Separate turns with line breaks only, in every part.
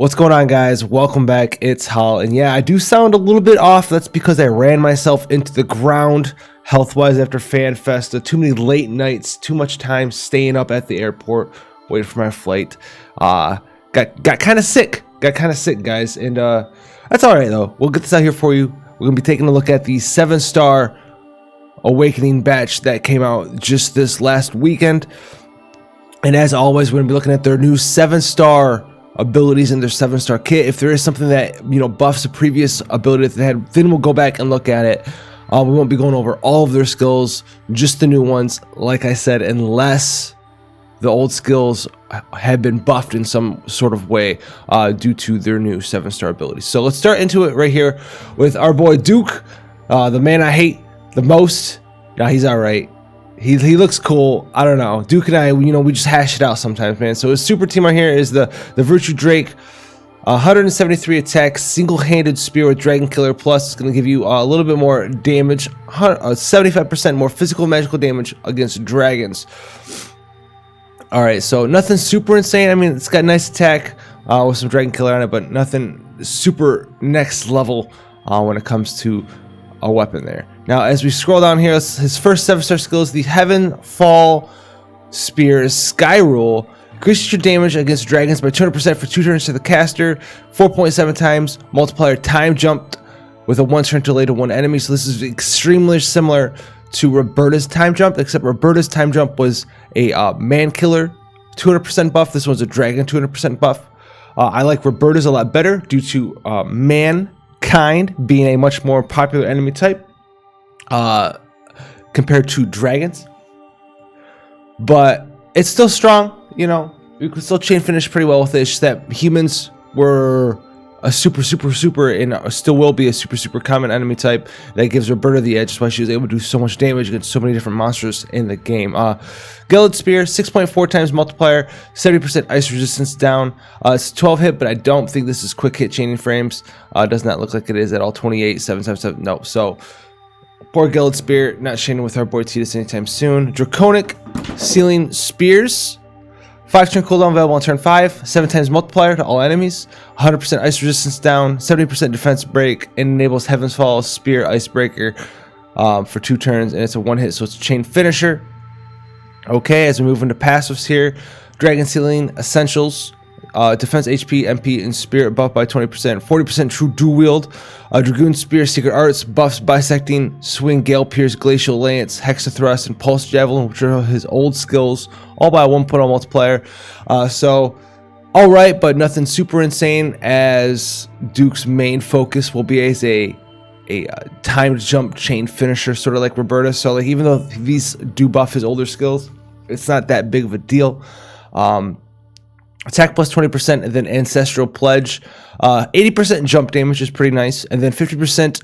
What's going on, guys? Welcome back. It's Hal, and yeah, I do sound a little bit off. That's because I ran myself into the ground health-wise after Fan Festa. Too many late nights, too much time staying up at the airport waiting for my flight. Got kind of sick. Guys, and that's all right though. We'll get this out here for you. We're gonna be taking a look at the 7-star Awakening batch that came out just this last weekend, and as always, we're gonna be looking at their new 7-star abilities in their 7-star kit. If there is something that buffs a previous ability that they had, then we'll go back and look at it. We won't be going over all of their skills, just the new ones, like I said, unless the old skills have been buffed in some sort of way due to their new 7-star abilities. So let's start into it right here with our boy Duke, the man I hate the most. Now he's all right. He looks cool. I don't know. Duke and I, we just hash it out sometimes, man. So his super team right here is the Virtue Drake, 173 attack, single-handed spear with Dragon Killer Plus. It's going to give you a little bit more damage, 75% more physical magical damage against dragons. All right, so nothing super insane. I mean, it's got nice attack with some Dragon Killer on it, but nothing super next level when it comes to a weapon there. Now, as we scroll down here, his first 7-star skill is the Heaven Fall Spear Sky Rule. Increases your damage against dragons by 200% for 2 turns to the caster, 4.7 times multiplier time jumped with a 1-turn delay to one enemy. So this is extremely similar to Roberta's time jump, except Roberta's time jump was a man killer 200% buff. This one's a dragon 200% buff. I like Roberta's a lot better due to mankind being a much more popular enemy type compared to dragons, but it's still strong. You can still chain finish pretty well with it. It's just that humans were a super and still will be a super common enemy type that gives Roberta the edge. That's why she was able to do so much damage against so many different monsters in the game. Gilded Spear, 6.4 times multiplier, 70% ice resistance down. It's 12 hit, but I don't think this is quick hit chaining frames. Does not look like it is at all. 28, 777. No. So poor Gilded Spear, not chaining with our boy Titus anytime soon. Draconic Sealing Spears, 5-turn cooldown available on turn 5, 7 times multiplier to all enemies, 100% ice resistance down, 70% defense break, and enables Heaven's Fall Spear Icebreaker for 2 turns, and it's a 1-hit, so it's a chain finisher. Okay, as we move into passives here, Dragon Sealing Essentials, defense, HP, MP, and spirit buff by 20%, 40% true dual wield, Dragoon Spear, Secret Arts, buffs bisecting, swing, Gale Pierce, Glacial Lance, Hexa Thrust, and Pulse Javelin, which are his old skills, all by a 1.0 multiplier. So alright, but nothing super insane, as Duke's main focus will be as a timed jump chain finisher, sort of like Roberta. So like, even though these do buff his older skills, it's not that big of a deal. Attack plus 20%, and then Ancestral Pledge. 80% jump damage is pretty nice, and then 50%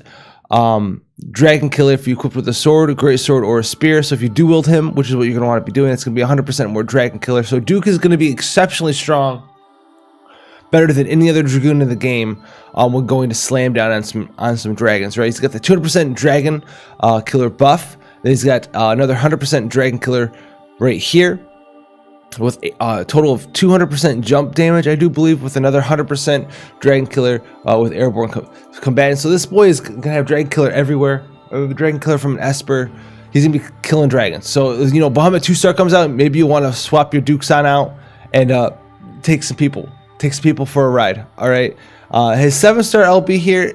Dragon Killer if you equip with a sword, a great sword, or a spear. So if you dual wield him, which is what you're going to want to be doing, it's going to be 100% more Dragon Killer. So Duke is going to be exceptionally strong, better than any other Dragoon in the game when going to slam down on some dragons. Right? He's got the 200% Dragon Killer buff. Then he's got another 100% Dragon Killer right here, with a total of 200% jump damage, I do believe, with another 100% Dragon Killer with Airborne Combatant. So this boy is going to have Dragon Killer everywhere. The Dragon Killer from an Esper, he's going to be killing dragons. So, Bahamut 2-star comes out, maybe you want to swap your Dukes on out and take some people for a ride. All right. His 7-star LB here,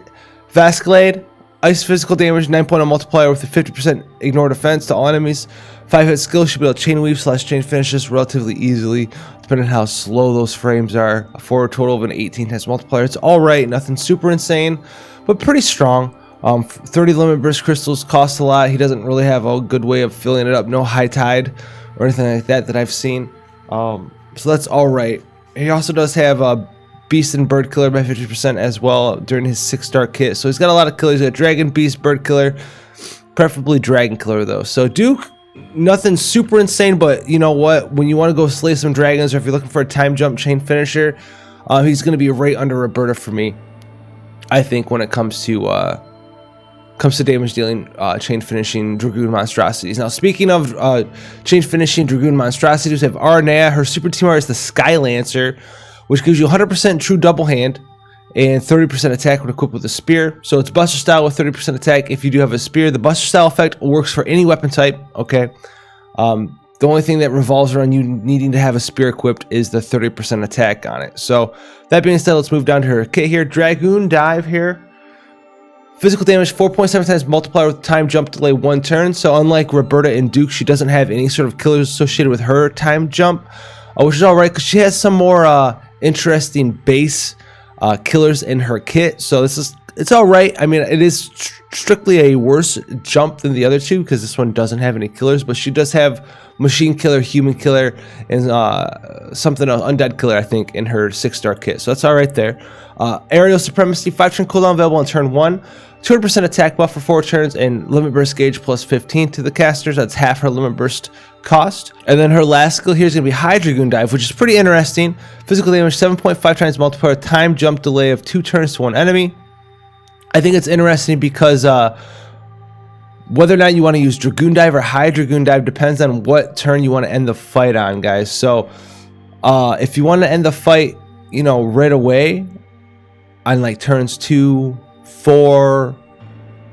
Vascalade, ice physical damage, 9.0 multiplier with a 50% ignore defense to all enemies. 5-hit skill, should be able to chain weave / chain finishes relatively easily, depending on how slow those frames are, for a total of an 18 times multiplier. It's alright, nothing super insane, but pretty strong. 30 limit burst crystals cost a lot. He doesn't really have a good way of filling it up. No high tide or anything like that I've seen. So that's alright. He also does have Beast and Bird Killer by 50% as well during his 6-star kit. So he's got a lot of killers. He's got Dragon, Beast, Bird Killer, preferably Dragon Killer though. So Duke, nothing super insane, but you know what? When you want to go slay some dragons, or if you're looking for a time jump chain finisher, he's going to be right under Roberta for me, I think, when it comes to damage dealing, chain finishing Dragoon monstrosities. Now, speaking of chain finishing Dragoon monstrosities, we have Arnea. Her super team art is the Sky Lancer, which gives you 100% true double hand and 30% attack when equipped with a spear. So it's Buster style with 30% attack if you do have a spear. The Buster style effect works for any weapon type, okay? The only thing that revolves around you needing to have a spear equipped is the 30% attack on it. So that being said, let's move down to her kit here. Dragoon Dive here. Physical damage 4.7 times multiplier with time jump delay 1 turn. So unlike Roberta and Duke, she doesn't have any sort of killers associated with her time jump, which is alright because she has some more interesting base killers in her kit. So it's alright. I mean, it is strictly a worse jump than the other two because this one doesn't have any killers, but she does have machine killer, human killer, and something else, undead killer, I think, in her 6-star kit. So that's all right there. Aerial supremacy, 5 turn cooldown available on turn 1, 200% attack buff for 4 turns, and limit burst gauge plus 15 to the casters. That's half her limit burst cost. And then her last skill here is going to be High Dragoon Dive, which is pretty interesting. Physical damage 7.5 times multiplier, time jump delay of 2 turns to 1 enemy. I think it's interesting because whether or not you want to use Dragoon Dive or High Dragoon Dive depends on what turn you want to end the fight on, guys. So if you want to end the fight, you know, right away on like turns 2, 4,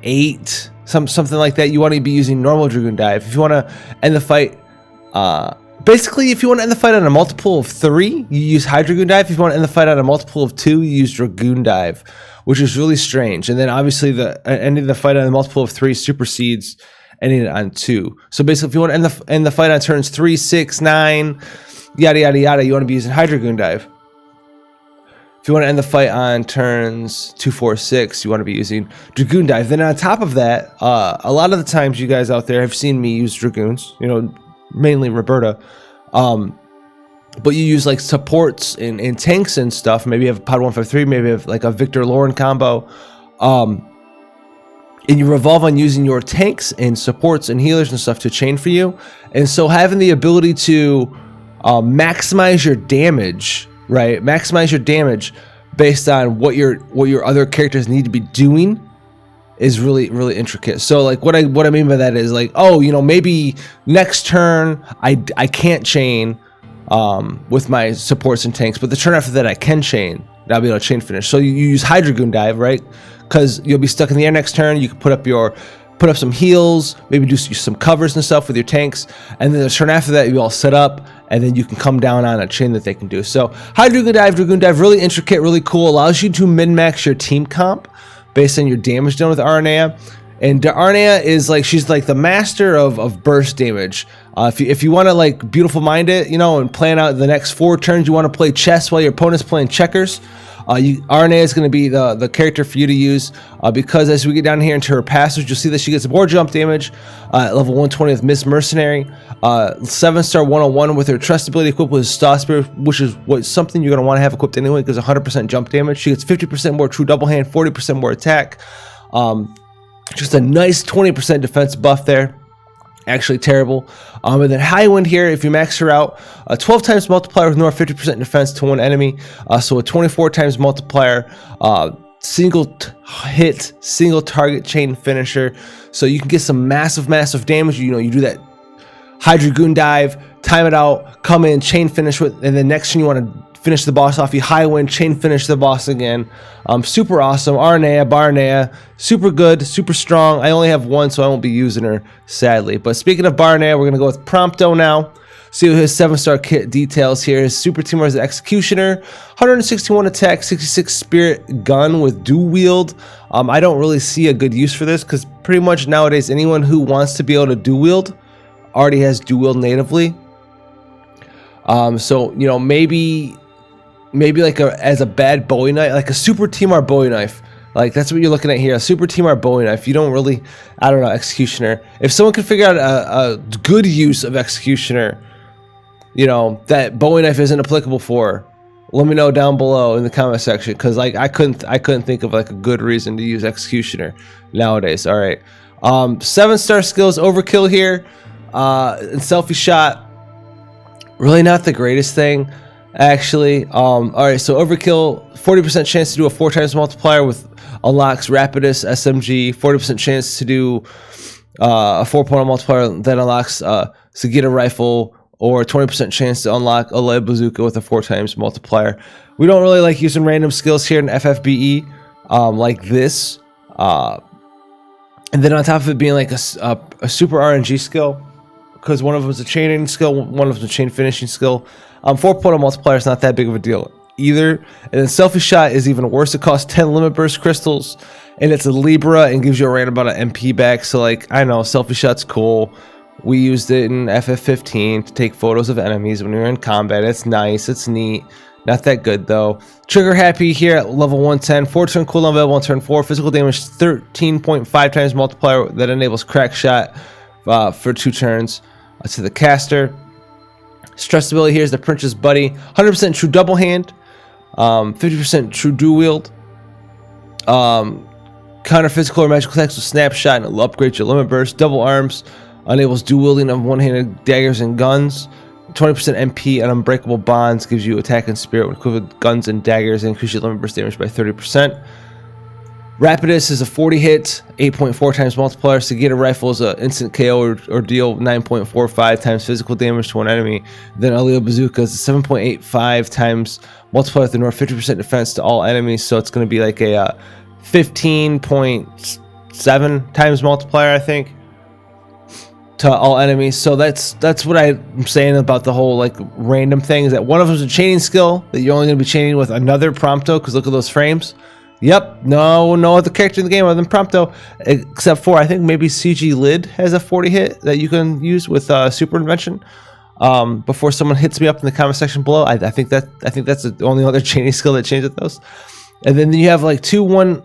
8, something like that, you want to be using normal Dragoon Dive. If you want to end the fight, basically, if you want to end the fight on a multiple of 3, you use High Dragoon Dive. If you want to end the fight on a multiple of 2, you use Dragoon Dive, which is really strange. And then obviously the ending the fight on a multiple of 3 supersedes ending it on 2. So basically, if you want to end the fight on turns 3, 6, 9, yada yada yada, you want to be using High Dragoon Dive. If you want to end the fight on turns 2, 4, 6, you want to be using Dragoon Dive. Then on top of that, a lot of the times you guys out there have seen me use Dragoons, you know, mainly Roberta, but you use like supports and tanks and stuff. Maybe you have Pod 153, maybe you have like a Victor Lauren combo, and you revolve on using your tanks and supports and healers and stuff to chain for you. And so having the ability to maximize your damage, right? Maximize your damage based on what your other characters need to be doing is really, really intricate. So like what I mean by that is like, oh, you know, maybe next turn I can't chain with my supports and tanks, but the turn after that I can chain. I'll be able to chain finish. So you use High Dragoon Dive, right? Because you'll be stuck in the air next turn. You can put up some heals, maybe do some covers and stuff with your tanks, and then the turn after that you all set up, and then you can come down on a chain that they can do. So High Dragoon Dive, really intricate, really cool, allows you to min-max your team comp based on your damage done with Arnea. And Arnea is like, she's like the master of burst damage. If you want to like beautiful mind it, you know, and plan out the next 4 turns, you want to play chess while your opponent's playing checkers. Arnea is going to be the character for you to use because as we get down here into her passive, you'll see that she gets more jump damage at level 120 with Miss Mercenary, 7-star 101 with her trust ability equipped with Star Spirit, which is something you're going to want to have equipped anyway because 100% jump damage. She gets 50% more true double hand, 40% more attack. Just a nice 20% defense buff there. Actually terrible. And then High Wind here, if you max her out, 12 times multiplier with more 50% defense to 1 enemy. So a 24 times multiplier, single hit, single target chain finisher. So you can get some massive damage. You know, you do that High Dragoon Dive, time it out, come in, chain finish with, and then next turn you want to finish the boss off, you High Wind, chain finish the boss again. Super awesome. Barnea, super good, super strong. I only have 1, so I won't be using her, sadly. But speaking of Barnea, we're going to go with Prompto now. See what his 7-star kit details here. His super team is the Executioner, 161 attack, 66 spirit gun with dual wield. I don't really see a good use for this because pretty much nowadays anyone who wants to be able to dual wield already has dual wield natively. So, you know, maybe like as a bad Bowie knife, like a super team or Bowie knife, like that's what you're looking at here, a super team or Bowie knife. You don't really, I don't know, Executioner. If someone can figure out a good use of Executioner, you know, that Bowie knife isn't applicable for, let me know down below in the comment section, because like I couldn't think of like a good reason to use Executioner nowadays. All right, 7-star skills overkill here, and selfie shot. Really not the greatest thing, actually. All right, so overkill, 40% chance to do a 4 times multiplier with unlocks Rapidus SMG, 40% chance to do a 4-point multiplier that unlocks Sagita rifle or 20% chance to unlock a lead bazooka with a 4x multiplier. We don't really like using random skills here in FFBE like this. And then on top of it being like a super RNG skill, because one of them is a chaining skill, one of them is a chain finishing skill. 4.0 multiplier is not that big of a deal either. And then Selfie Shot is even worse. It costs 10 limit burst crystals, and it's a Libra and gives you a random amount of MP back. So like, I know Selfie Shot's cool. We used it in FF15 to take photos of enemies when we were in combat. It's nice, it's neat. Not that good though. Trigger Happy here at level 110. 4-turn cooldown available on turn 4. Physical damage 13.5 times multiplier that enables Crack Shot for 2 turns to the caster. Stress ability here is the Prince's Buddy. 100% true double hand. 50% true dual wield. Counter physical or magical attacks with Snapshot, and it'll upgrade your limit burst. Double arms enables dual wielding of one-handed daggers and guns. 20% MP and Unbreakable Bonds gives you attack and spirit with equivalent guns and daggers and increase your limit burst damage by 30%. Rapidus is a 40 hit, 8.4 times multiplier. Sagita Rifle is an instant KO or deal 9.45 times physical damage to one enemy. Then Aleo Bazooka is a 7.85 times multiplier with the North 50% defense to all enemies. So it's going to be like a 15.7 times multiplier, I think, to all enemies. So that's what I'm saying about the whole like random thing, is that one of them is a chaining skill that you're only going to be chaining with another Prompto, because look at those frames. Yep, no other character in the game other than Prompto, except for I think maybe CG Lid has a 40 hit that you can use with Super Invention. Before someone hits me up in the comment section below, I think that's the only other chaining skill that changes those. And then you have like two one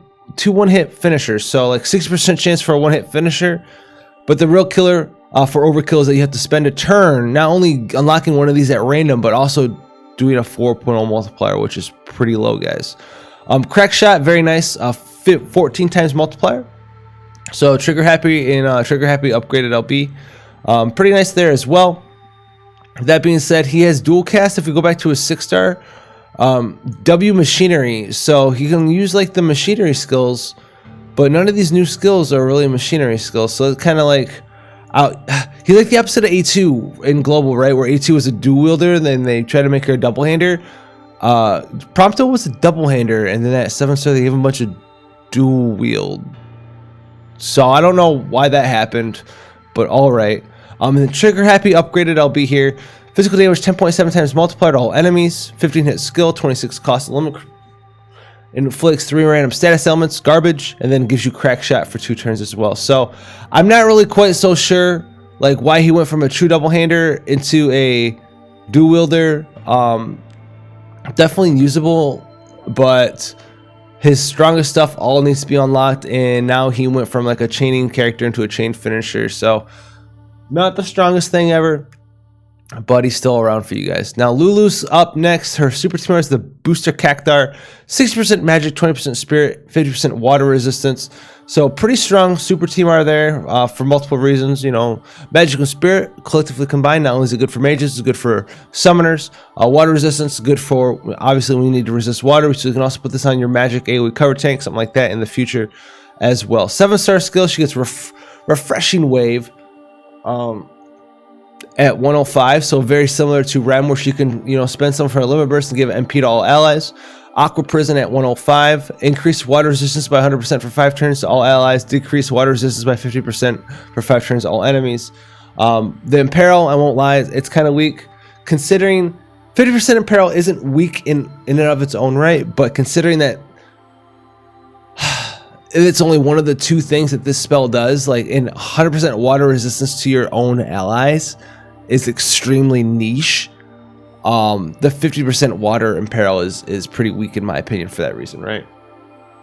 hit finishers, so like 60% chance for a 1-hit finisher. But the real killer for overkill is that you have to spend a turn not only unlocking one of these at random, but also doing a 4.0 multiplier, which is pretty low, guys. Crack Shot, very nice, 14 times multiplier. So Trigger Happy in Trigger Happy upgraded LB, pretty nice there as well. That being said, he has dual cast. If we go back to his 6-star, W Machinery, so he can use like the machinery skills, but none of these new skills are really machinery skills. So it's kind of like he's like the opposite of A2 in Global, right? Where A2 was a dual wielder, and then they try to make her a double hander. Prompto was a double hander, and then at 7-star they gave him a bunch of dual wield. So I don't know why that happened, but all right. And then Trigger Happy upgraded LB here. Physical damage 10.7 times multiplier to all enemies. 15 hit skill, 26 cost limit. Inflicts 3 random status elements, garbage, and then gives you Crack Shot for 2 turns as well. So I'm not really quite so sure like why he went from a true double hander into a dual wielder. Definitely usable, but his strongest stuff all needs to be unlocked, and now he went from like a chaining character into a chain finisher. So not the strongest thing ever, but he's still around for you guys. Now Lulu's up next. Her super team is the Booster Cactar, 60% magic, 20% spirit, 50% water resistance. So pretty strong super team are there for multiple reasons. You know, magic and spirit collectively combined, not only is it good for mages, it's good for summoners. Water resistance is good for, obviously, when you need to resist water, so you can also put this on your magic AoE cover tank, something like that in the future as well. 7-star skill, she gets refreshing wave at 105, so very similar to Rem, where she can, you know, spend some for her limit burst and give MP to all allies. Aqua Prison at 105, increase water resistance by 100% for 5 turns to all allies, decrease water resistance by 50% for 5 turns to all enemies. The Imperil, I won't lie, it's kind of weak, considering 50% Imperil isn't weak in and of its own right, but considering that it's only one of the 2 things that this spell does, like in 100% water resistance to your own allies is extremely niche. The 50% water Imperil is pretty weak in my opinion for that reason, right?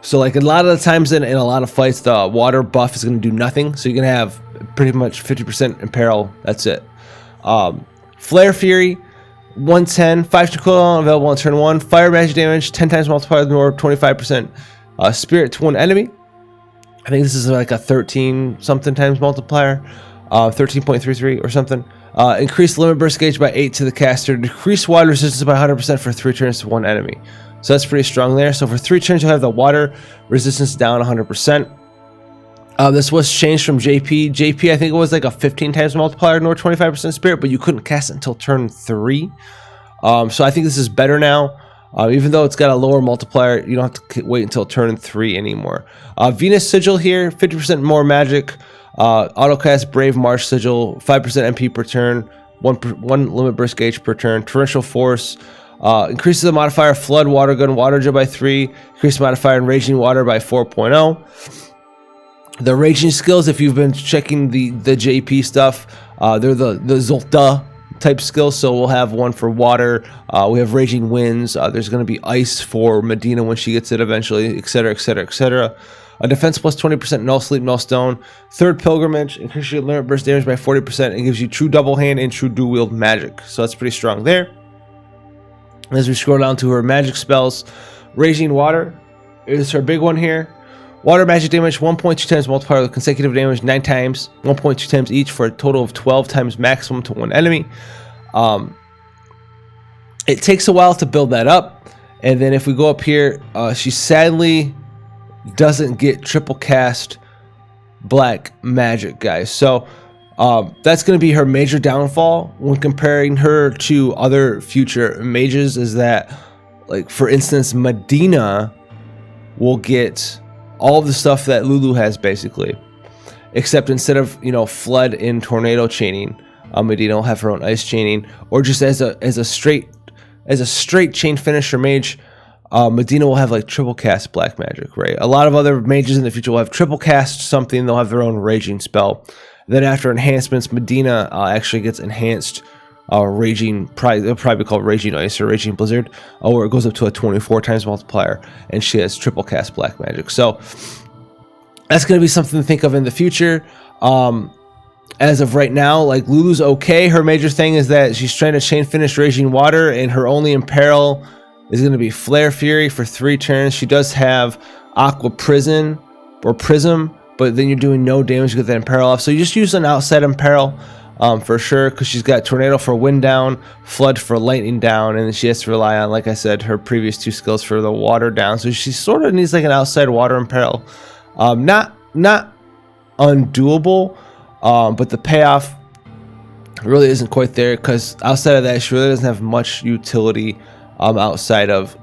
So like a lot of the times in a lot of fights, the water buff is going to do nothing, so you're going to have pretty much 50% Imperil, that's it. Flare Fury, 110, 5-turn cooldown available on turn 1, fire magic damage, 10 times multiplier or 25% spirit to one enemy. I think this is like a 13 something times multiplier, 13.33 or something. Increase limit burst gauge by 8 to the caster. Decrease water resistance by 100% for 3 turns to one enemy. So that's pretty strong there. So for 3 turns, you'll have the water resistance down 100%. This was changed from JP. JP, I think it was like a 15 times multiplier nor 25% spirit, but you couldn't cast it until turn 3. So I think this is better now. Even though it's got a lower multiplier, you don't have to wait until turn 3 anymore. Venus Sigil here, 50% more magic. Autocast Brave Marsh Sigil, 5% MP per turn, 1 limit burst gauge per turn. Torrential Force, increases the modifier Flood, Water Gun, Water Jet by 3. Increases the modifier in Raging Water by 4.0. The Raging skills, if you've been checking the JP stuff, they're the Zolta type skills. So we'll have one for water. We have Raging Winds. There's going to be ice for Medina when she gets it eventually, etc., etc., etc. A defense plus 20%, no sleep, no stone. Third Pilgrimage, increases your limit burst damage by 40% and gives you true double hand and true dual wield magic. So that's pretty strong there. As we scroll down to her magic spells, Raging Water is her big one here. Water magic damage, 1.2 times multiplier with consecutive damage 9 times, 1.2 times each for a total of 12 times maximum to one enemy. It takes a while to build that up. And then if we go up here, she sadly doesn't get triple cast black magic, guys. So that's going to be her major downfall when comparing her to other future mages, is that, like, for instance, Medina will get all of the stuff that Lulu has basically, except instead of, you know, flood and tornado chaining, Medina will have her own ice chaining, or just as a straight chain finisher mage, Medina will have like triple cast black magic, right? A lot of other mages in the future will have triple cast something, they'll have their own raging spell. Then after enhancements, Medina actually gets enhanced raging, it'll probably be called Raging Ice or Raging Blizzard, where it goes up to a 24 times multiplier, and she has triple cast black magic. So that's going to be something to think of in the future. As of right now, like, Lulu's okay. Her major thing is that she's trying to chain finish Raging Water, and her only imperil is going to be Flare Fury for 3 turns. She does have Aqua Prison or Prism, but then you're doing no damage to get that imperil off. So you just use an outside imperil for sure, because she's got Tornado for Wind down, Flood for Lightning down, and then she has to rely on, like I said, her previous 2 skills for the water down. So she sort of needs like an outside water imperil. Not undoable, but the payoff really isn't quite there, because outside of that, she really doesn't have much utility outside of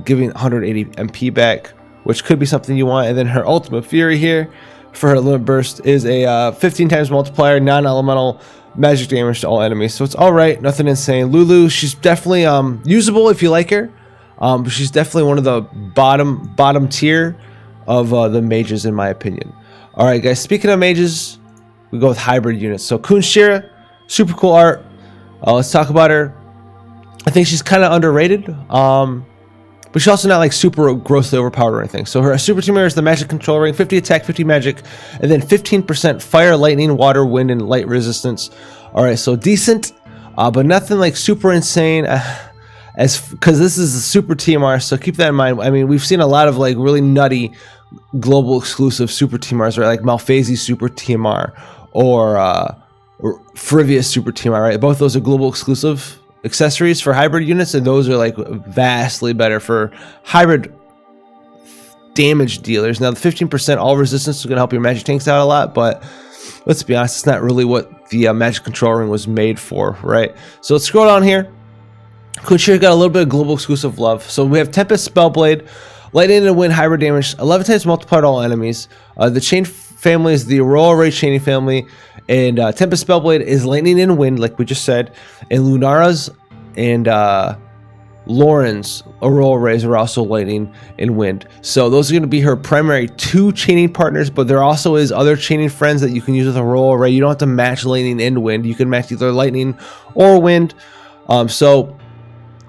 giving 180 MP back, which could be something you want. And then her Ultimate Fury here for her limit burst is a 15 times multiplier, non-elemental magic damage to all enemies. So it's all right, nothing insane. Lulu, she's definitely usable if you like her, but she's definitely one of the bottom tier of the mages in my opinion. All right, guys, speaking of mages, we go with hybrid units. So Kunshira, super cool art. Let's talk about her. I think she's kind of underrated, but she's also not like super grossly overpowered or anything. So her super team is the magic control ring, 50 attack, 50 magic, and then 15% fire, lightning, water, wind, and light resistance. All right, so decent, but nothing like super insane. Because this is a super TMR, so keep that in mind. I mean, we've seen a lot of like really nutty global exclusive super TMRs, right? Like Malphase super TMR or Frivius super TMR, right? Both those are global exclusive accessories for hybrid units, and those are like vastly better for hybrid damage dealers. Now the 15% all resistance is going to help your magic tanks out a lot, but let's be honest, it's not really what the magic control ring was made for, right? So let's scroll down here. Kunshira got a little bit of global exclusive love. So we have Tempest Spellblade, lightning and wind hybrid damage, 11 times multiplied to all enemies. The chain family is the Aurora Ray chaining family, and Tempest Spellblade is lightning and wind, like we just said. And Lunara's and Lauren's Aurora Rays are also lightning and wind. So those are going to be her primary 2 chaining partners, but there also is other chaining friends that you can use with Aurora Ray. You don't have to match lightning and wind. You can match either lightning or wind. So,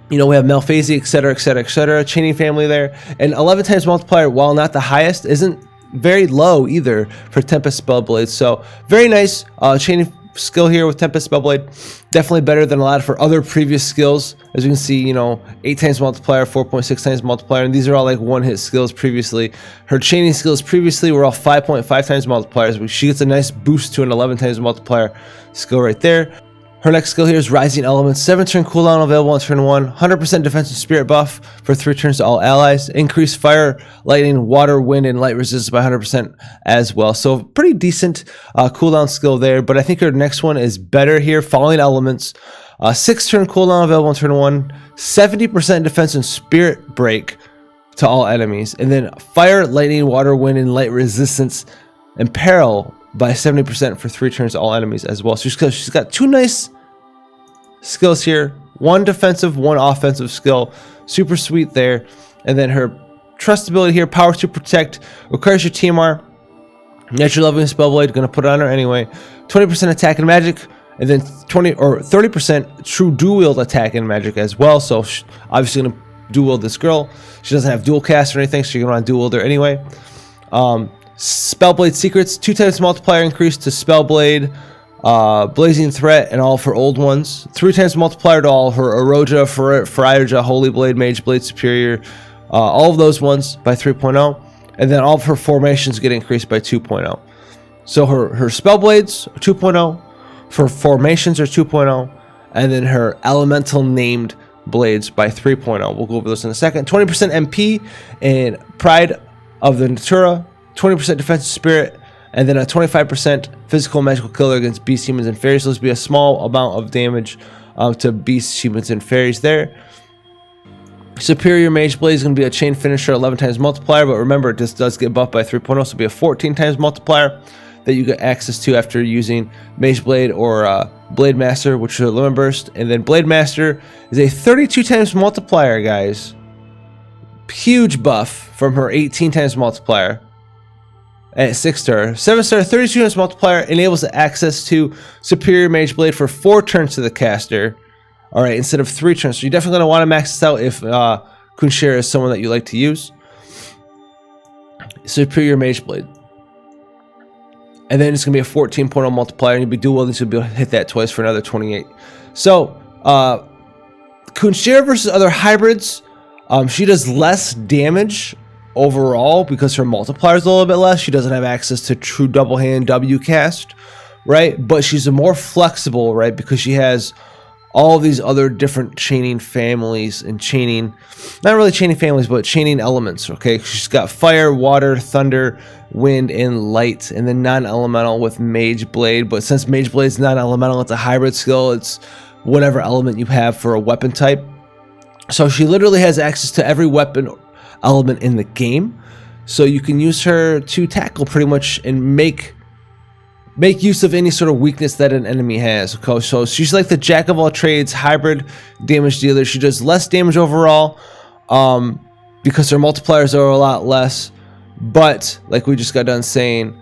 you know, we have Malphase, etc., etc., etc., chaining family there. And 11 times multiplier, while not the highest, isn't very low either for Tempest Spellblade. So very nice chaining skill here with Tempest Spellblade. Definitely better than a lot of her other previous skills. As you can see, you know, 8 times multiplier, 4.6 times multiplier, and these are all like one-hit skills previously. Her chaining skills previously were all 5.5 times multipliers, but she gets a nice boost to an 11 times multiplier skill right there. Her next skill here is Rising Elements. 7-turn cooldown available on turn 1. 100% defensive spirit buff for 3 turns to all allies. Increase fire, lightning, water, wind, and light resistance by 100% as well. So pretty decent cooldown skill there. But I think her next one is better here. Falling Elements. 6-turn cooldown available on turn 1. 70% defense and spirit break to all enemies. And then fire, lightning, water, wind, and light resistance and peril by 70% for 3 turns to all enemies as well. So she's got 2 nice skills here. 1 defensive, 1 offensive skill. Super sweet there. And then her trust ability here, power to protect, requires your TMR. Natural leveling Spellblade, gonna put it on her anyway. 20% attack and magic, and then 20 or 30% true dual wield attack and magic as well. So obviously gonna dual wield this girl. She doesn't have dual cast or anything, so you're gonna want to dual wield her anyway. Spellblade secrets, 2 times multiplier increase to Spellblade, Blazing Threat, and all of her old ones. 3 times multiplier to all her Eroja, Firaja, Holy Blade, Mage Blade, Superior, all of those ones by 3.0, and then all of her formations get increased by 2.0. So her Spellblades are 2.0, her formations are 2.0, and then her elemental named blades by 3.0. We'll go over those in a second. 20% MP and Pride of the Natura. 20% defensive spirit, and then a 25% physical magical killer against beasts, humans, and fairies. So this will be a small amount of damage to beasts, humans, and fairies there. Superior Mage Blade is going to be a chain finisher, 11 times multiplier, but remember, this does get buffed by 3.0, so it'll be a 14 times multiplier that you get access to after using Mage Blade or Blade Master, which is a Limit Burst. And then Blade Master is a 32 times multiplier, guys. Huge buff from her 18 times multiplier. At 6-star, 7-star, 32 times multiplier enables access to Superior Mage Blade for 4 turns to the caster. All right, instead of 3 turns. So you're definitely going to want to max this out if Kunshira is someone that you like to use. Superior Mage Blade. And then it's going to be a 14.0 multiplier, and you'll be dual wielding, so you'll be able to hit that twice for another 28. So, Kunshira versus other hybrids, she does less damage overall because her multiplier is a little bit less. She doesn't have access to true double hand W cast, right? But she's a more flexible, right? Because she has all these other different chaining families and chaining, not really chaining families, but chaining elements, okay? She's got fire, water, thunder, wind, and light, and then non-elemental with Mage Blade. But since Mage Blade is non-elemental, it's a hybrid skill. It's whatever element you have for a weapon type. So she literally has access to every weapon element in the game, so you can use her to tackle pretty much and make use of any sort of weakness that an enemy has. Okay, so she's like the jack of all trades hybrid damage dealer. She does less damage overall because her multipliers are a lot less, but like we just got done saying,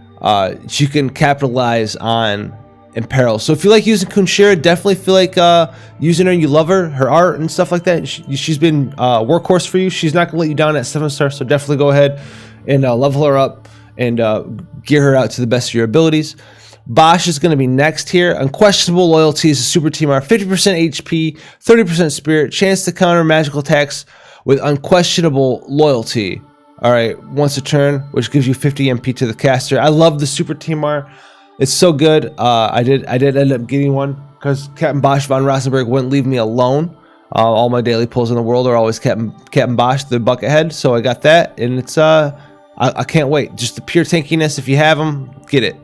she can capitalize on imperil. So if you like using Kunshira, definitely feel like using her. You love her art and stuff like that. She's been workhorse for you. She's not gonna let you down at 7-star, so definitely go ahead and level her up and gear her out to the best of your abilities. Bosch is going to be next here. Unquestionable Loyalty is a super TMR, 50% HP, 30% spirit, chance to counter magical attacks with unquestionable loyalty. All right, once a turn, which gives you 50 MP to the caster. I love the super TMR. It's so good. I did end up getting one because Captain Bosch von Rosenberg wouldn't leave me alone. All my daily pulls in the world are always Captain Bosch, the Buckethead. So I got that, and it's I can't wait. Just the pure tankiness. If you have them, get it.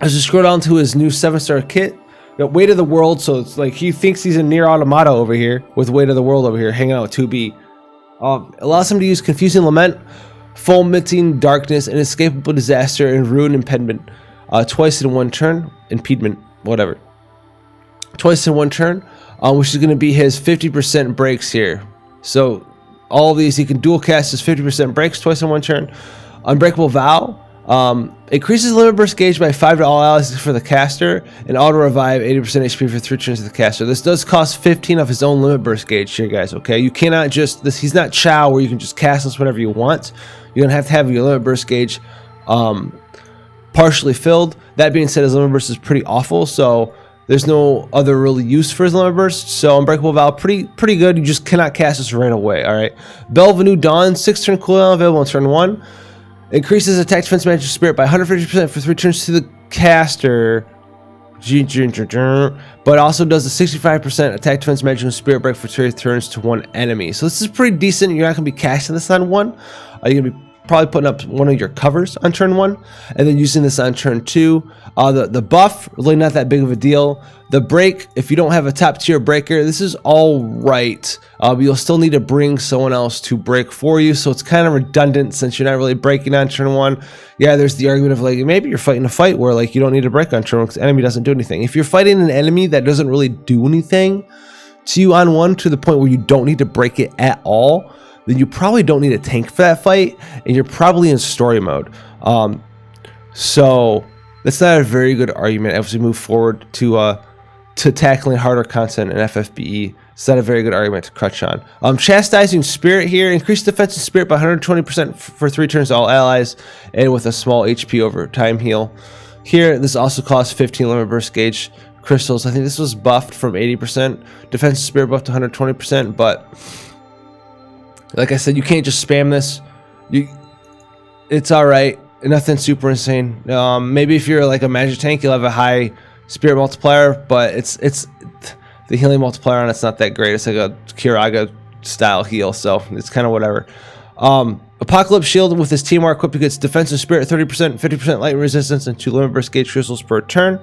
As you scroll down to his new 7-star kit, got Weight of the World. So it's like he thinks he's a Nier Automata over here with Weight of the World over here, hanging out with 2B. Allows him to use Confusing Lament, Fomenting Darkness, and Inescapable Disaster, and Ruin Impediment twice in one turn. Impediment, whatever. Twice in one turn, which is going to be his 50% breaks here. So all of these, he can dual cast his 50% breaks twice in one turn. Unbreakable Vow. Increases limit burst gauge by 5 to all allies for the caster, and auto revive 80% HP for 3 turns to the caster. This does cost 15 of his own limit burst gauge here, guys. Okay, you cannot just he's not Chow where you can just cast this whenever you want. You're gonna have to have your limit burst gauge partially filled. That being said, his limit burst is pretty awful, so there's no other really use for his limit burst. So Unbreakable Vow, pretty good. You just cannot cast this right away. All right, Bell of a New Dawn, 6-turn cooldown available on turn 1. Increases attack, defense, magic, spirit by 150% for 3 turns to the caster. but also does a 65% attack defense magic and spirit break for 3 turns to 1 enemy. So this is pretty decent. You're not going to be casting this on 1. You're going to be probably putting up one of your covers on turn 1 and then using this on turn 2. The buff, really not that big of a deal. The break, if you don't have a top tier breaker, this is all right. But you'll still need to bring someone else to break for you, so it's kind of redundant since you're not really breaking on turn 1. Yeah, there's the argument of like maybe you're fighting a fight where like you don't need to break on turn 1 because the enemy doesn't do anything. If you're fighting an enemy that doesn't really do anything to you on 1 to the point where you don't need to break it at all, then you probably don't need a tank for that fight, and you're probably in story mode. So that's not a very good argument as we move forward to tackling harder content in FFBE. It's not a very good argument to crutch on. Chastising Spirit here, increase defense and spirit by 120% for 3 turns to all allies, and with a small HP over time heal. Here, this also costs 15 limit burst gauge crystals. I think this was buffed from 80%. Defense and spirit buffed to 120%, but like I said, you can't just spam this. It's all right. Nothing super insane. Maybe if you're like a magic tank, you'll have a high spirit multiplier, but it's the healing multiplier on it's not that great. It's like a Curaja style heal, so it's kind of whatever. Apocalypse Shield with his teamwork equipped gets defensive spirit 30%, 50% light resistance, and 2 limit burst gauge crystals per turn.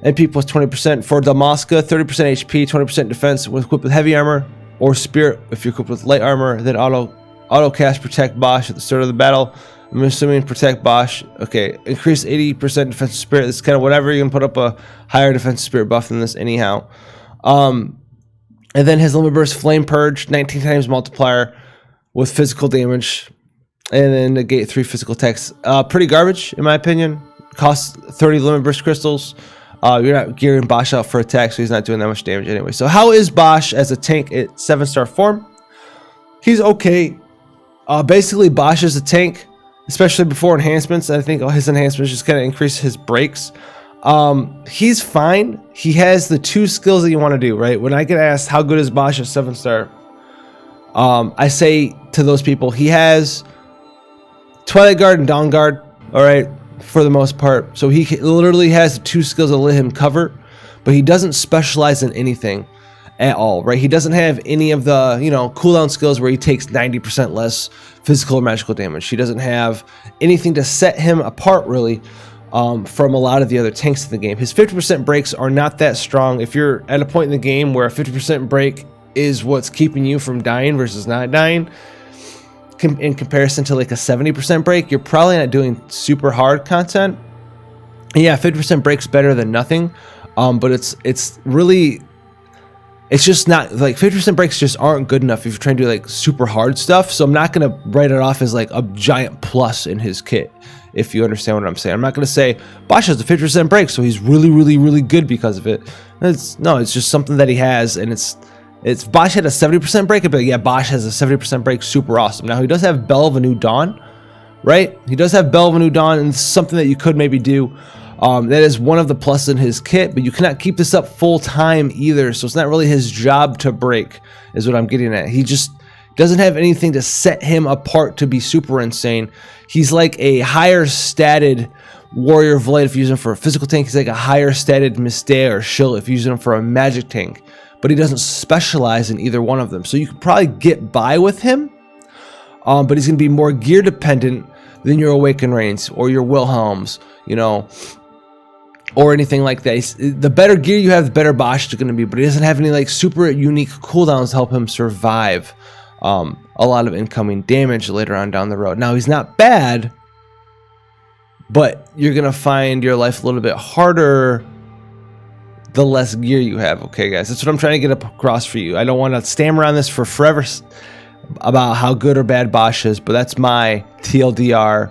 MP plus 20% for Damaska, 30% HP, 20% defense with equipped with heavy armor or spirit. If you're equipped with light armor, then auto cast Protect Bosch at the start of the battle. I'm assuming Protect Bosch. Okay, increase 80% defensive spirit. This is kind of whatever. You can put up a higher defensive spirit buff than this anyhow. And then his limit burst Flame Purge, 19 times multiplier with physical damage, and then negate 3 physical attacks. Pretty garbage in my opinion. Costs 30 limit burst crystals. You're not gearing Bosch out for attack, so he's not doing that much damage anyway. So how is Bosch as a tank at 7-star form? He's okay. Basically, Bosch is a tank, especially before enhancements. I think his enhancements just kind of increase his breaks. He's fine. He has the 2 skills that you want to do, right? When I get asked how good is Bosch at 7-star, I say to those people, he has Twilight Guard and Dawn Guard, all right, for the most part. So he literally has 2 skills that let him cover, but he doesn't specialize in anything at all, right? He doesn't have any of the, cooldown skills where he takes 90% less physical or magical damage. He doesn't have anything to set him apart, really, from a lot of the other tanks in the game. His 50% breaks are not that strong. If you're at a point in the game where a 50% break is what's keeping you from dying versus not dying, in comparison to like a 70% break, you're probably not doing super hard content. And yeah, 50% breaks better than nothing, but it's really, it's just not like 50% breaks just aren't good enough if you're trying to do like super hard stuff. So I'm not going to write it off as like a giant plus in his kit, if you understand what I'm saying. I'm not going to say Bosch has a 50% break, so he's really, really, really good because of it. It's just something that he has, and it's Bosch had a 70% break, but yeah, Bosch has a 70% break, super awesome. Now he does have Bell of a New Dawn, right? He does have Bell of a New Dawn, and it's something that you could maybe do. That is one of the pluses in his kit, but you cannot keep this up full time either, so it's not really his job to break, is what I'm getting at. He just doesn't have anything to set him apart to be super insane. He's like a higher statted Warrior of Light if you use him for a physical tank. He's like a higher statted Mystea or Shield if you use him for a magic tank, but he doesn't specialize in either one of them. So you could probably get by with him, but he's going to be more gear dependent than your Awakened Rains or your Wilhelms, or anything like that. The better gear you have, the better Bosch is going to be, but he doesn't have any like super unique cooldowns to help him survive a lot of incoming damage later on down the road. Now, he's not bad, but you're going to find your life a little bit harder the less gear you have. Okay, guys, that's what I'm trying to get across for you. I don't want to stammer on this for forever about how good or bad Bosch is, but that's my TLDR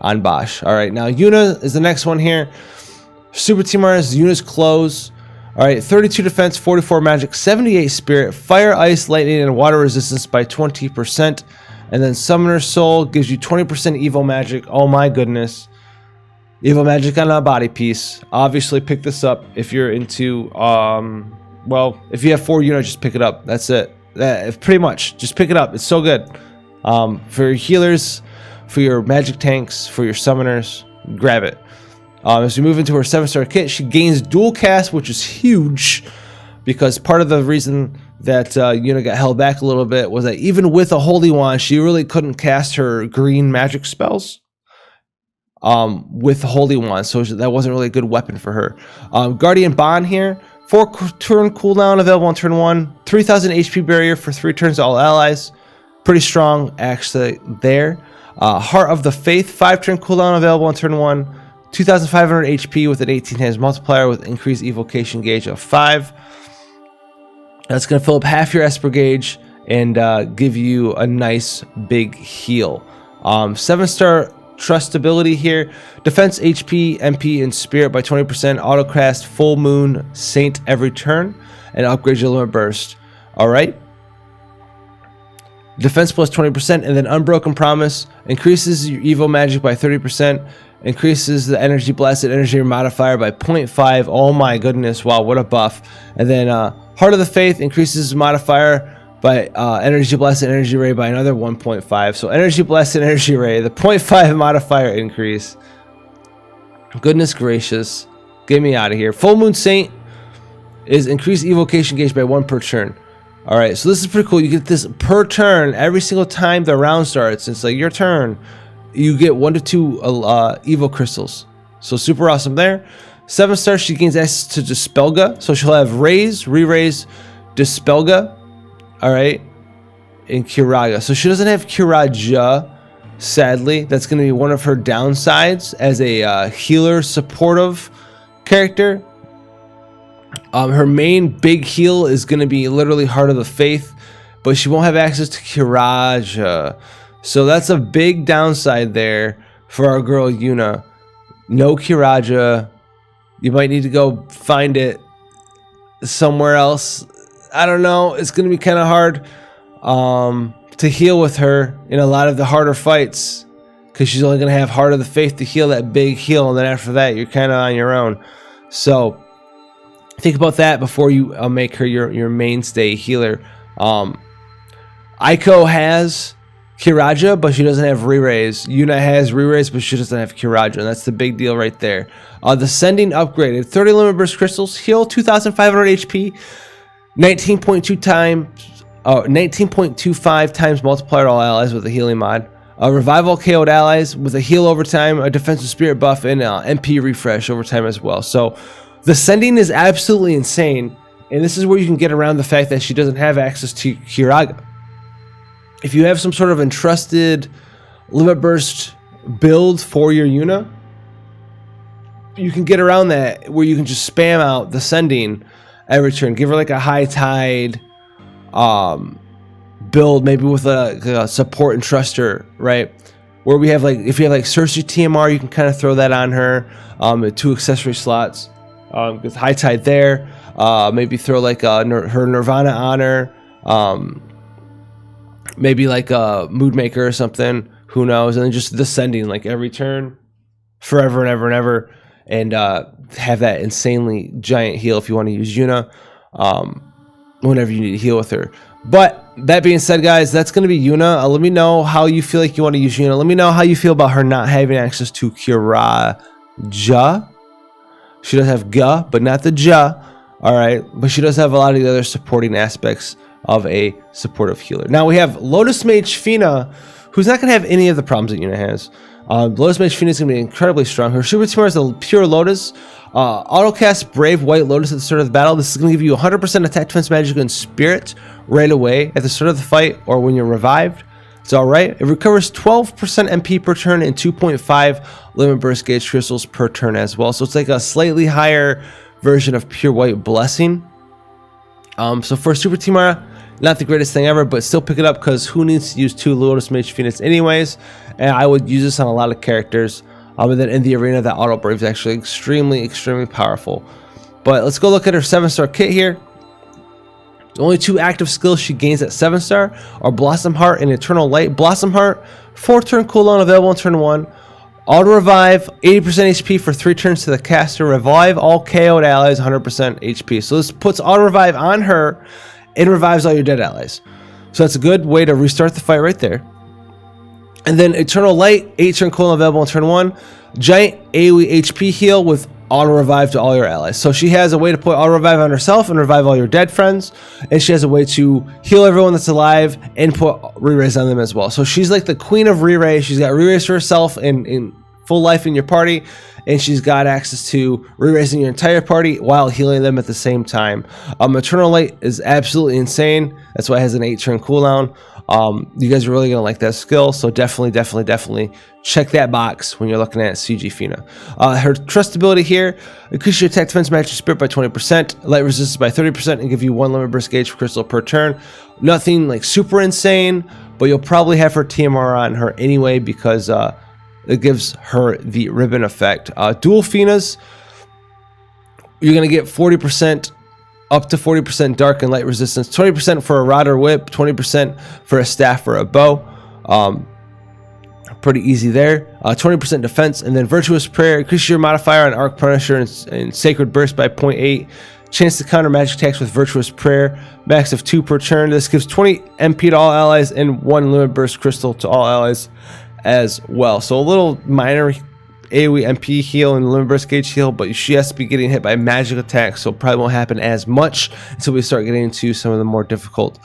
on Bosch. All right, now Yuna is the next one here. Super Team Artist, Yuna's Clothes. All right, 32 defense, 44 magic, 78 spirit, fire, ice, lightning, and water resistance by 20%. And then Summoner's Soul gives you 20% evil magic. Oh my goodness. Evil magic on a body piece. Obviously, pick this up if you're into, well, if you have 4 Yuna, just pick it up. That's it. Pretty much, just pick it up. It's so good. For your healers, for your magic tanks, for your summoners, grab it. As we move into her 7-star kit, she gains dual cast, which is huge, because part of the reason that Yuna got held back a little bit was that even with a holy wand, she really couldn't cast her green magic spells with the holy wand, so that wasn't really a good weapon for her. Guardian Bond here, 4-turn cooldown available on turn 1, 3000 HP barrier for 3 turns to all allies. Pretty strong actually there. Heart of the Faith, 5-turn cooldown available on turn 1, 2500 HP with an 18 times multiplier with increased evocation gauge of 5. That's going to fill up half your Esper gauge and give you a nice big heal. 7-star trustability here. Defense, HP, MP, and Spirit by 20%. Autocast Full Moon Saint every turn. And upgrade your limit burst. Alright. Defense plus 20%. And then Unbroken Promise. Increases your Evo magic by 30%. Increases the energy blasted energy modifier by 0.5. Oh my goodness. Wow, what a buff. And then Heart of the Faith increases modifier by energy blasted energy ray by another 1.5. So energy blasted energy ray, the 0.5 modifier increase. Goodness gracious. Get me out of here. Full Moon Saint is increased evocation gauge by 1 per turn. Alright, so this is pretty cool. You get this per turn every single time the round starts. It's like your turn. You get 1 to 2 Evo crystals. So super awesome there. 7-star, she gains access to Dispelga. So she'll have Raise, Re-Raise, Dispelga. Alright. And Curaja. So she doesn't have Curaja, sadly. That's going to be one of her downsides as a healer supportive character. Her main big heal is going to be literally Heart of the Faith. But she won't have access to Curaja. So that's a big downside there for our girl Yuna. No Curaja. You might need to go find it somewhere else. I don't know. It's going to be kind of hard to heal with her in a lot of the harder fights, because she's only going to have Heart of the Faith to heal that big heal, and then after that, you're kind of on your own. So think about that before you make her your mainstay healer. Aiko has Curaja, but she doesn't have Re-Raise. Yuna has Re-Raise, but she doesn't have Curaja, and that's the big deal right there. The Sending upgraded. 30 Limit Burst Crystals, heal 2,500 HP, 19.25 times multiplier to all allies with a healing mod. Revival KO'd allies with a heal over time, a defensive spirit buff, and MP refresh over time as well. So the Sending is absolutely insane, and this is where you can get around the fact that she doesn't have access to Curaja. If you have some sort of entrusted limit burst build for your Yuna, you can get around that where you can just spam out the Sending every turn. Give her like a High Tide build, maybe with a support and truster, right? Where we have like, if you have like Cersei TMR, you can kind of throw that on her. 2 accessory slots with High Tide there. Maybe throw like her Nirvana on her. Maybe like a Mood Maker or something, who knows, and then just the Sending like every turn forever and ever and ever, and have that insanely giant heal if you want to use Yuna whenever you need to heal with her. But that being said, guys, that's going to be Yuna. Let me know how you feel like you want to use Yuna. Let me know how you feel about her not having access to Curaja. She does have Ga, but not the Ja. Alright, but she does have a lot of the other supporting aspects of a supportive healer. Now we have Lotus Mage Fina, who's not going to have any of the problems that Yuna has. Lotus Mage Fina is going to be incredibly strong. Her Super Team is a Pure Lotus. Autocast Brave White Lotus at the start of the battle. This is going to give you 100% attack, defense, magic, and spirit right away at the start of the fight or when you're revived. It's alright. It recovers 12% MP per turn and 2.5 limit burst gauge crystals per turn as well. So it's like a slightly higher version of Pure White Blessing. So for Super Timara, not the greatest thing ever, but still pick it up, because who needs to use 2 Lotus Mage Phoenix anyways? And I would use this on a lot of characters. And then in the arena, that Auto Brave is actually extremely powerful. But let's go look at her 7-star kit here. The only 2 active skills she gains at 7-star are Blossom Heart and Eternal Light. Blossom Heart, 4-turn cooldown available in turn 1. Auto Revive, 80% HP for 3 turns to the caster. Revive all KO'd allies, 100% HP. So this puts Auto Revive on her and revives all your dead allies. So that's a good way to restart the fight right there. And then Eternal Light, 8-turn cooldown available in turn 1. Giant AoE HP heal with auto revive to all your allies. So she has a way to put auto revive on herself and revive all your dead friends, and she has a way to heal everyone that's alive and put re-raise on them as well. So she's like the queen of re-raise. She's got re-raise for herself in full life in your party, and she's got access to re-raising your entire party while healing them at the same time. Eternal Light is absolutely insane. That's why it has an 8-turn cooldown. You guys are really gonna like that skill, so definitely check that box when you're looking at CG Fina. Her trust ability here: increase your attack, defense, magic, spirit by 20%, light resistance by 30%, and give you 1 limit burst gauge crystal per turn. Nothing like super insane, but you'll probably have her TMR on her anyway because it gives her the ribbon effect. Dual Finas, you're gonna get 40%. Up to 40% dark and light resistance, 20% for a rod or whip, 20% for a staff or a bow. Pretty easy there. 20% defense, and then Virtuous Prayer increases your modifier on Arc Punisher and Sacred Burst by 0.8. Chance to counter magic attacks with Virtuous Prayer, max of 2 per turn. This gives 20 MP to all allies and 1 limit burst crystal to all allies as well. So a little minor AoE MP heal and limit burst gauge heal, but she has to be getting hit by magic attacks, so it probably won't happen as much until we start getting into some of the more difficult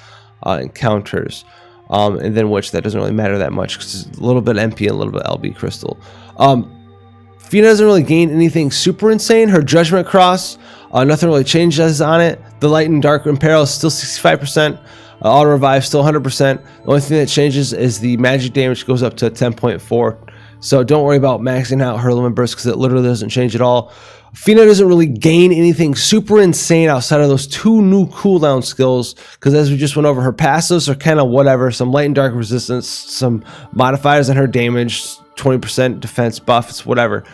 encounters. And then which that doesn't really matter that much because it's a little bit MP and a little bit LB crystal. Fina doesn't really gain anything super insane. Her Judgment Cross, nothing really changes on it. The Light and Dark Imperil is still 65%. Auto Revive still 100%. The only thing that changes is the magic damage goes up to 10.4. So don't worry about maxing out her limit burst because it literally doesn't change at all. Fina doesn't really gain anything super insane outside of those 2 new cooldown skills, because as we just went over, her passives are kind of whatever. Some light and dark resistance, some modifiers on her damage, 20% defense buffs, whatever.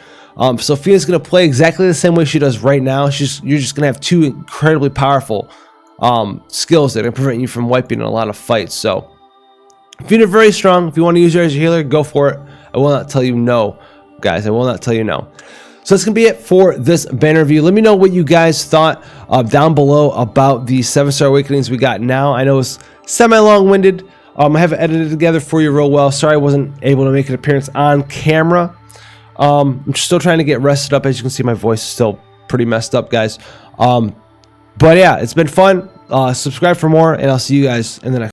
So Fina's going to play exactly the same way she does right now. You're just going to have 2 incredibly powerful skills that are going to prevent you from wiping in a lot of fights. So Fina very strong. If you want to use her as a healer, go for it. I will not tell you no, guys. I will not tell you no. So that's going to be it for this banner review. Let me know what you guys thought down below about the 7-star awakenings we got now. I know it's semi-long-winded. I have it edited together for you real well. Sorry I wasn't able to make an appearance on camera. I'm still trying to get rested up. As you can see, my voice is still pretty messed up, guys. But yeah, it's been fun. Subscribe for more, and I'll see you guys in the next